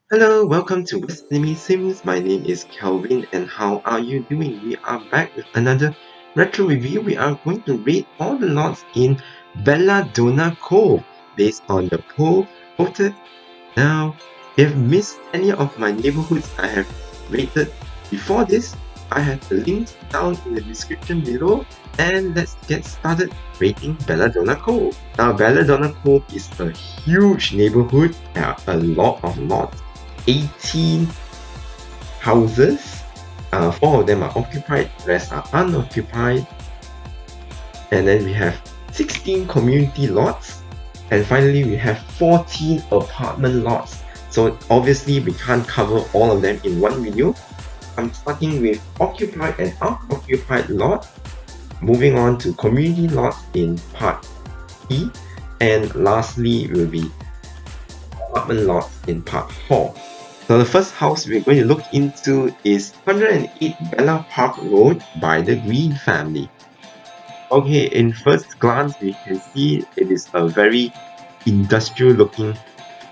Hello, welcome to West Enemy Sims. My name is Kelvin, and how are you doing? We are back with another retro review. We are going to rate all the lots in Belladonna Cove based on the poll voted. Now, if you missed any of my neighborhoods I have rated before this, I have the links down in the description below. And let's get started rating Belladonna Cove. Now, Belladonna Cove is a huge neighborhood. There are a lot of lots. 18 houses. 4 of them are occupied, the rest are unoccupied. And then we have 16 community lots. And finally, we have 14 apartment lots. So obviously, we can't cover all of them in one video. I'm starting with occupied and unoccupied lot. Moving on to community lots in part E. And lastly will be apartment lots in part 4. So the first house we're going to look into is 108 Bella Park Road by the Green family. Okay, in first glance we can see it is a very industrial looking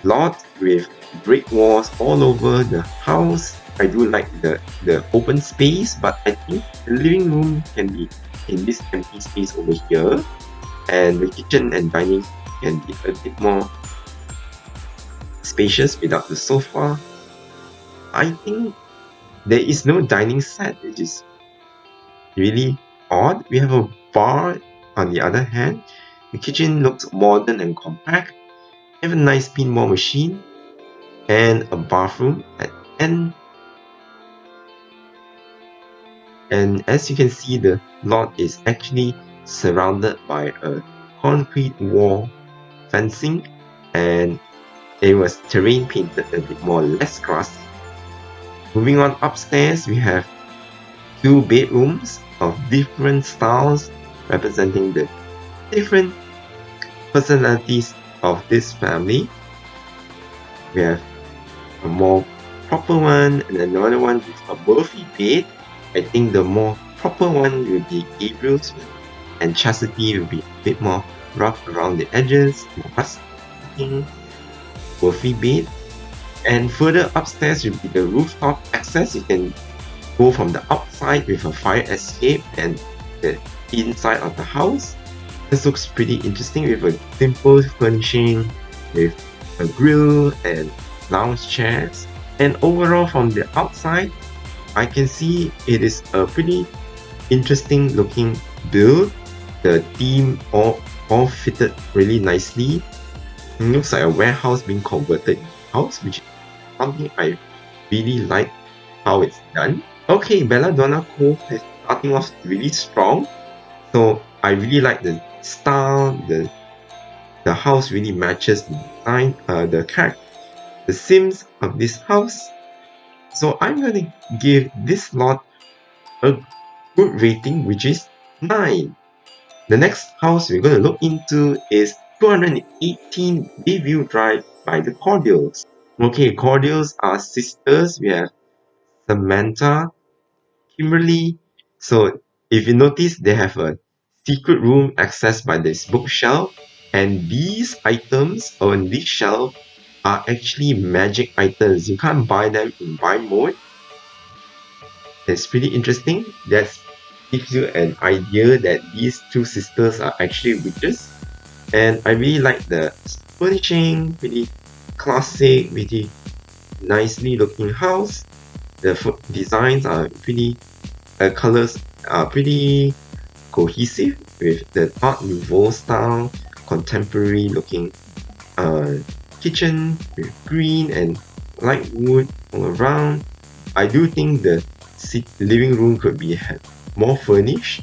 lot with brick walls all over the house. I do like the open space, but I think the living room can be in this empty space over here, and the kitchen and dining can be a bit more spacious without the sofa. I think there is no dining set, which is really odd. We have a bar on the other hand. The kitchen looks modern and compact. We have a nice pinball machine and a bathroom at the end. And as you can see, the lot is actually surrounded by a concrete wall fencing, and it was terrain painted a bit more less grassy. Moving on upstairs, we have 2 bedrooms of different styles representing the different personalities of this family. We have a more proper one and another one with a Murphy bed. I think the more proper one will be Gabriel's, and Chastity will be a bit more rough around the edges, more rustic Murphy bed. And further upstairs will be the rooftop access. You can go from the outside with a fire escape and the inside of the house. This looks pretty interesting with a simple furnishing with a grill and lounge chairs. And overall from the outside, I can see it is a pretty interesting looking build. The theme all fitted really nicely. It looks like a warehouse being converted into a house, which is something I really like how it's done. Okay, Belladonna Cove is starting off really strong. So I really like the style, the house really matches the design, the sims of this house. So I'm going to give this lot a good rating, which is 9. The next house we're going to look into is 218 Bayview Drive by the Cordials. Okay, Cordials are sisters. We have Samantha, Kimberly. So if you notice, they have a secret room accessed by this bookshelf, and these items on this shelf are actually magic items. You can't buy them in buy mode. It's pretty interesting. That gives you an idea that these 2 sisters are actually witches. And I really like the furnishing, pretty classic, pretty nicely looking house. The designs are pretty, colors are pretty cohesive with the Art Nouveau style, contemporary looking kitchen with green and light wood all around. I do think the living room could be more furnished.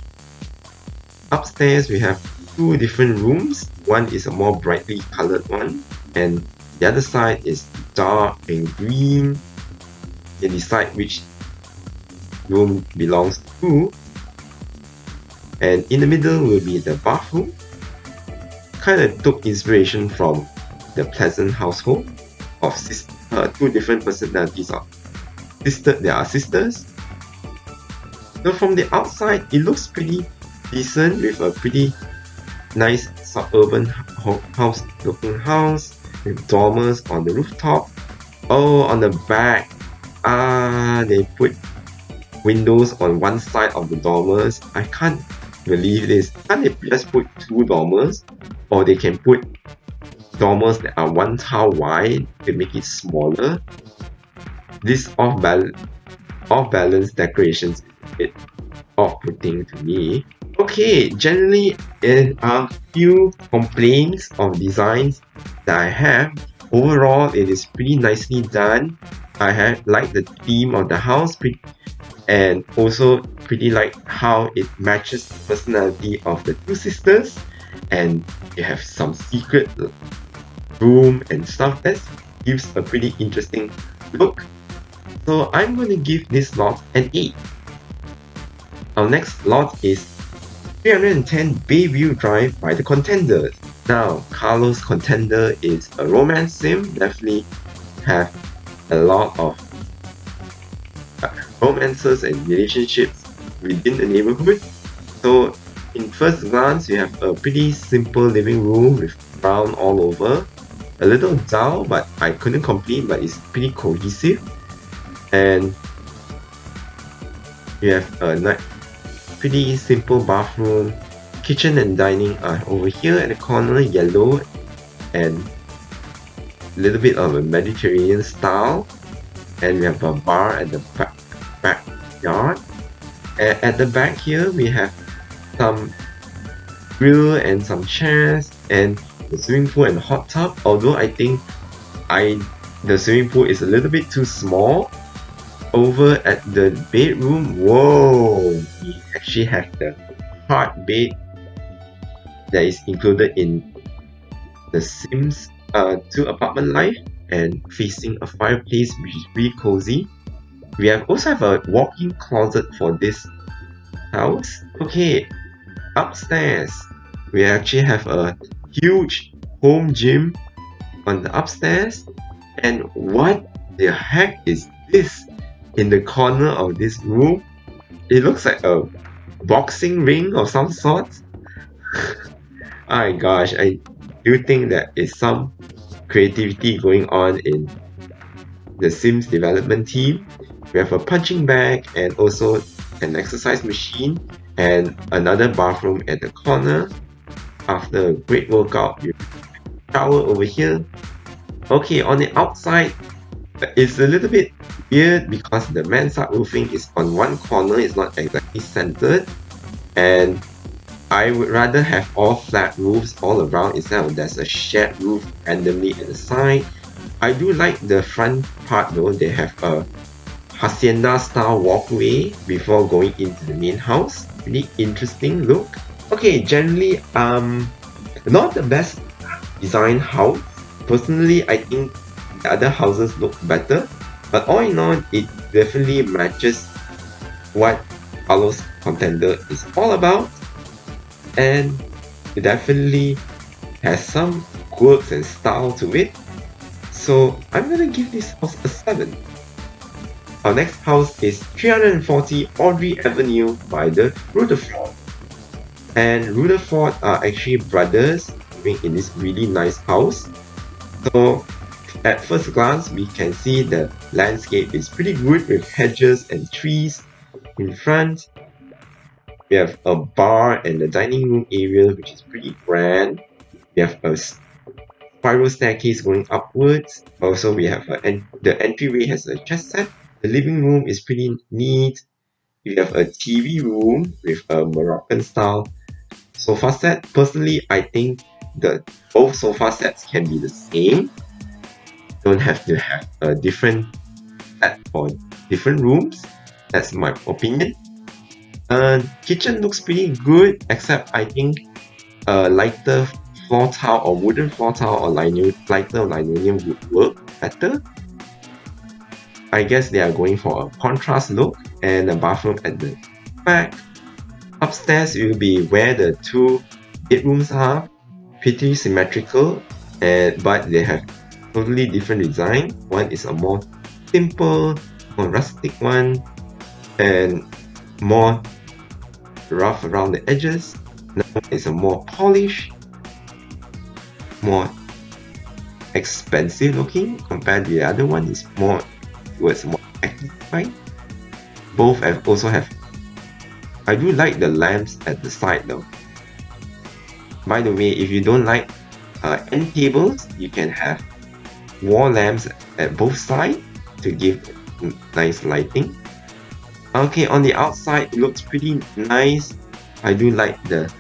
Upstairs we have 2 different rooms. One is a more brightly colored one, and the other side is dark and green. You can decide which room belongs to who. And in the middle will be the bathroom. Kind of took inspiration from the Pleasant household of 2 different personalities of they are sisters. So from the outside, it looks pretty decent with a pretty nice suburban house looking house with dormers on the rooftop. Oh, on the back, they put windows on one side of the dormers. I can't believe this. Can't they just put two dormers? Or they can put dormers that are one tile wide to make it smaller. This off-balance decorations is a bit off-putting to me. Okay, generally in a few complaints of designs that I have. Overall, it is pretty nicely done. I have liked the theme of the house and also pretty like how it matches the personality of the two sisters, and you have some secret room and stuff that gives a pretty interesting look. So I'm going to give this lot an 8. Our next lot is 310 Bayview Drive by the Contender. Now, Carlos Contender is a romance sim, definitely have a lot of romances and relationships within the neighborhood. So, in first glance, you have a pretty simple living room with brown all over. A little dull, but I couldn't complain, but it's pretty cohesive. And you have a pretty simple bathroom. Kitchen and dining are over here at the corner, yellow and a little bit of a Mediterranean style. And we have a bar at the backyard. At the back here, we have some grill and some chairs and the swimming pool and hot tub. Although I think the swimming pool is a little bit too small. Over at the bedroom, whoa! We actually have the hard bed that is included in the Sims 2 apartment life and facing a fireplace which is really cozy. We also have a walk-in closet for this house. Okay, upstairs we actually have a huge home gym on the upstairs. And what the heck is this in the corner of this room? It looks like a boxing ring of some sort. Oh my gosh, I do think that is some creativity going on in the Sims development team. We have a punching bag and also an exercise machine and another bathroom at the corner. After a great workout, you shower over here. Okay, on the outside, it's a little bit weird because the mansard roofing is on one corner, it's not exactly centered, and I would rather have all flat roofs all around instead of there's a shared roof randomly at the side. I do like the front part though. They have a hacienda style walkway before going into the main house. Really interesting look. Okay, generally not the best design house. Personally, I think the other houses look better, but all in all, it definitely matches what Carlos Contender is all about, and it definitely has some quirks and style to it. So I'm gonna give this house a 7. Our next house is 340 Audrey Avenue by the Rutherford. And Rutherford are actually brothers living in this really nice house. So at first glance, we can see the landscape is pretty good with hedges and trees in front. We have a bar and a dining room area which is pretty grand. We have a spiral staircase going upwards. Also, we have the entryway has a chess set. The living room is pretty neat. We have a TV room with a Moroccan style sofa set. Personally, I think both sofa sets can be the same. Don't have to have a different set for different rooms. That's my opinion. Kitchen looks pretty good, except I think lighter floor tile or wooden floor tile or lighter linoleum would work better. I guess they are going for a contrast look, and a bathroom at the back. Upstairs will be where the two bedrooms are, pretty symmetrical, but they have totally different design. One is a more simple, more rustic one, and more rough around the edges. Another one is a more polished, more expensive looking compared to the other one. It's more towards more active. Both also have. I do like the lamps at the side though. By the way, if you don't like end tables, you can have wall lamps at both sides to give nice lighting. Okay, on the outside it looks pretty nice. I do like the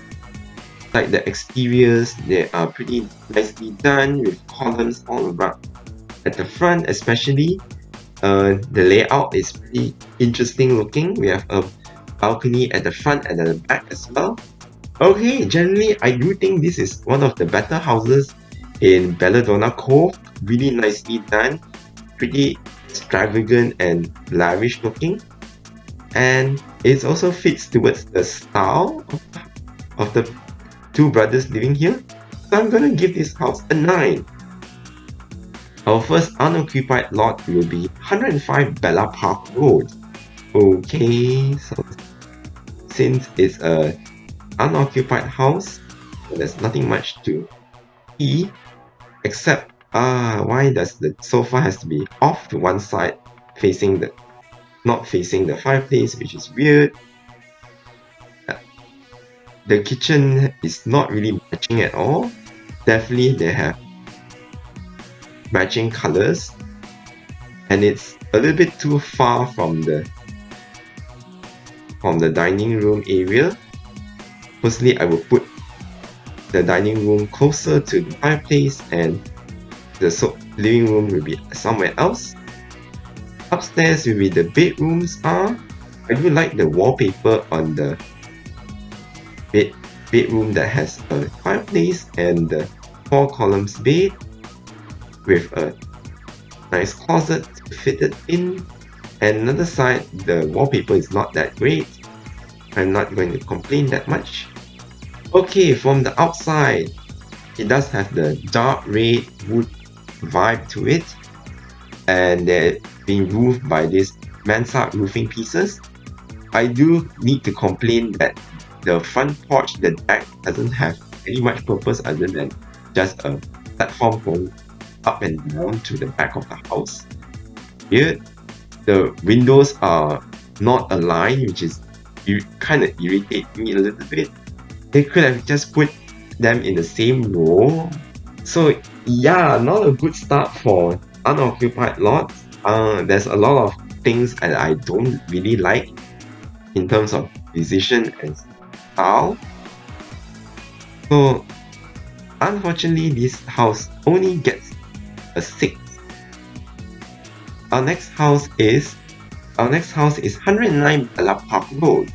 exteriors. They are pretty nicely done with columns all around. At the front especially, the layout is pretty interesting looking. We have a balcony at the front and at the back as well. Okay, generally I do think this is one of the better houses in Belladonna Cove. Really nicely done, pretty extravagant and lavish looking, and it also fits towards the style of the two brothers living here. So I'm gonna give this house a 9. Our first unoccupied lot will be 105 Bella Park Road. Okay, so since it's a unoccupied house, there's nothing much to see except why does the sofa has to be off to one side, not facing the fireplace, which is weird. The kitchen is not really matching at all. Definitely they have matching colors, and it's a little bit too far from the dining room area. Personally, I would put the dining room closer to the fireplace and the living room will be somewhere else. Upstairs will be the bedrooms are. I do like the wallpaper on the bedroom that has a fireplace and the 4 columns bed with a nice closet fitted in. And another side, the wallpaper is not that great. I'm not going to complain that much. Okay, from the outside, it does have the dark red wood vibe to it, and they're being roofed by these mansard roofing pieces. I do need to complain that the front porch, the deck, doesn't have any much purpose other than just a platform going up and down to the back of the house. Here, the windows are not aligned, which is kind of irritates me a little bit. They could have just put them in the same row. So yeah, not a good start for unoccupied lots. There's a lot of things that I don't really like in terms of decision and style. So unfortunately, this house only gets a 6. Our next house is 109 Bella Park Road.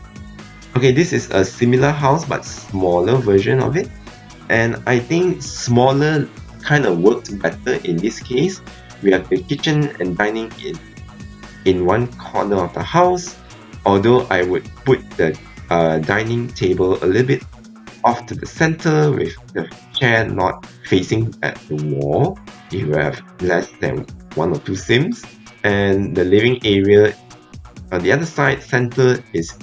Okay, this is a similar house but smaller version of it, and I think smaller kind of works better in this case. We have the kitchen and dining in one corner of the house, although I would put the dining table a little bit off to the center with the chair not facing at the wall if you have less than 1 or 2 sims. And the living area on the other side, center, is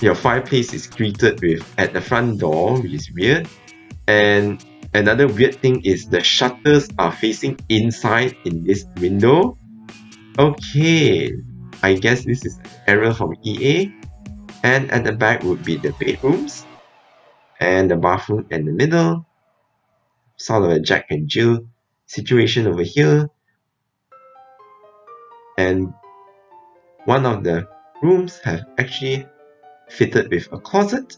your fireplace is greeted with at the front door, which is weird. And another weird thing is the shutters are facing inside in this window. Okay, I guess this is an error from EA. And at the back would be the bedrooms and the bathroom in the middle. Sort of a Jack and Jill situation over here. And one of the rooms have actually fitted with a closet.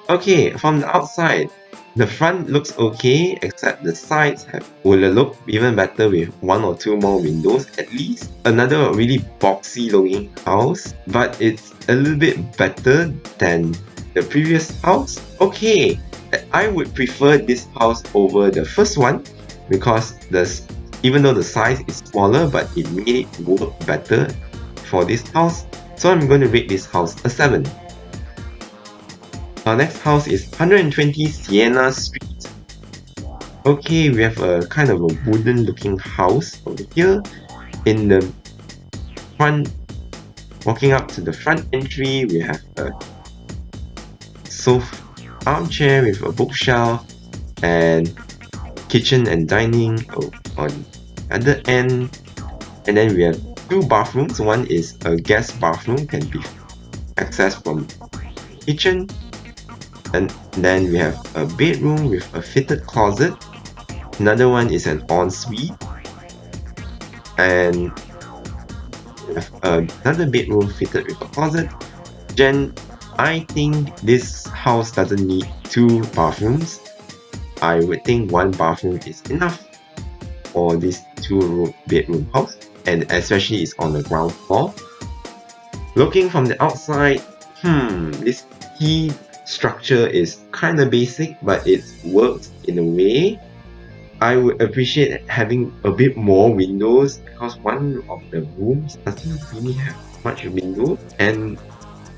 Okay, from the outside, the front looks okay, except the sides will look even better with 1 or 2 more windows at least. Another really boxy looking house, but it's a little bit better than the previous house. Okay, I would prefer this house over the first one because even though the size is smaller, but it made it work better for this house. So I'm going to rate this house a 7. Our next house is 120 Siena Street. Okay, we have a kind of a wooden looking house over here. In the front, walking up to the front entry, we have a sofa armchair with a bookshelf and kitchen and dining on the other end. And then we have two bathrooms. One is a guest bathroom, can be accessed from kitchen. And then we have a bedroom with a fitted closet. Another one is an ensuite. And we have another bedroom fitted with a closet. Then I think this house doesn't need two bathrooms. I would think one bathroom is enough for this two-bedroom house, and especially it's on the ground floor. Looking from the outside, this key structure is kind of basic, but it works in a way. I would appreciate having a bit more windows, because one of the rooms doesn't really have much window, and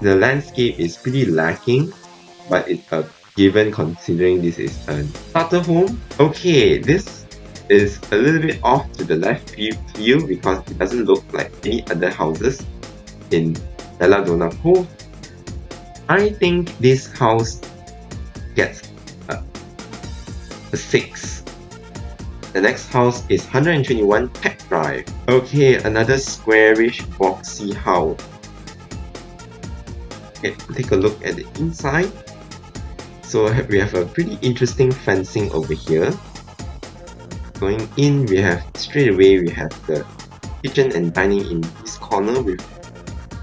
the landscape is pretty lacking, but it's a given considering this is a starter home. Okay, this is a little bit off to the left field because it doesn't look like any other houses in Belladonna Cove. I think this house gets a 6. The next house is 121 Tech Drive. Okay, another squarish boxy house. Okay, take a look at the inside. So we have a pretty interesting fencing over here. Going in, we have straight away we have the kitchen and dining in this corner with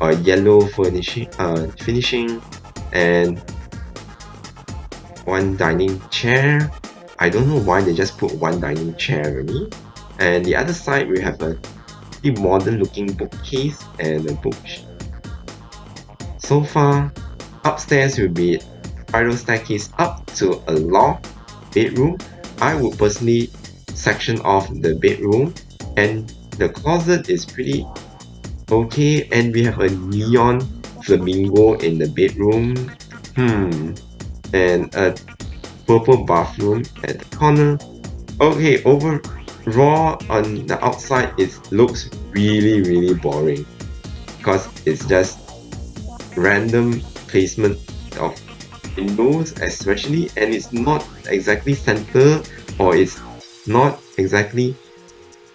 a yellow finishing and one dining chair. I don't know why they just put one dining chair only. And the other side we have a pretty modern looking bookcase and a book sofa. Upstairs will be spiral staircase up to a loft bedroom. I would personally section off the bedroom, and the closet is pretty okay, and we have a neon flamingo in the bedroom, and a purple bathroom at the corner. Okay, overall on the outside it looks really boring because it's just random placement of windows especially, and it's not exactly centered, or it's not exactly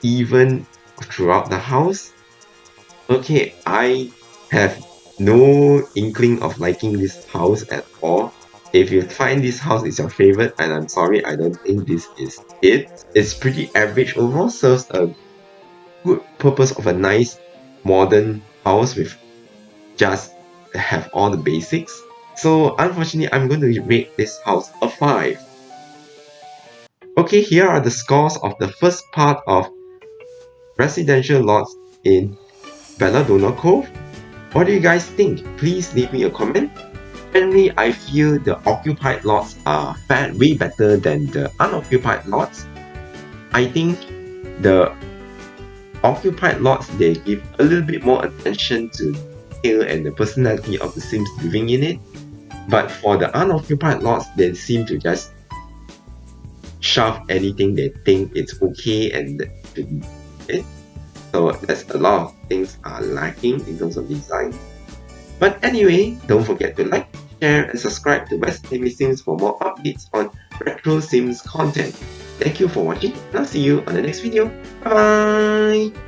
even throughout the house. Okay, I have no inkling of liking this house at all. If you find this house is your favorite, and I'm sorry, I don't think this is it. It's pretty average overall, serves a good purpose of a nice modern house with just have all the basics. So unfortunately, I'm going to rate this house a 5. Okay, here are the scores of the first part of residential lots in Belladonna Cove. What do you guys think? Please leave me a comment. Generally, I feel the occupied lots are way better than the unoccupied lots. I think the occupied lots, they give a little bit more attention to detail and the personality of the Sims living in it. But for the unoccupied lots, they seem to just shove anything they think it's okay and to be it. So there's a lot of things are lacking in terms of design. But anyway, don't forget to like, share and subscribe to West Timmy Sims for more updates on retro Sims content. Thank you for watching, and I'll see you on the next video. Bye bye!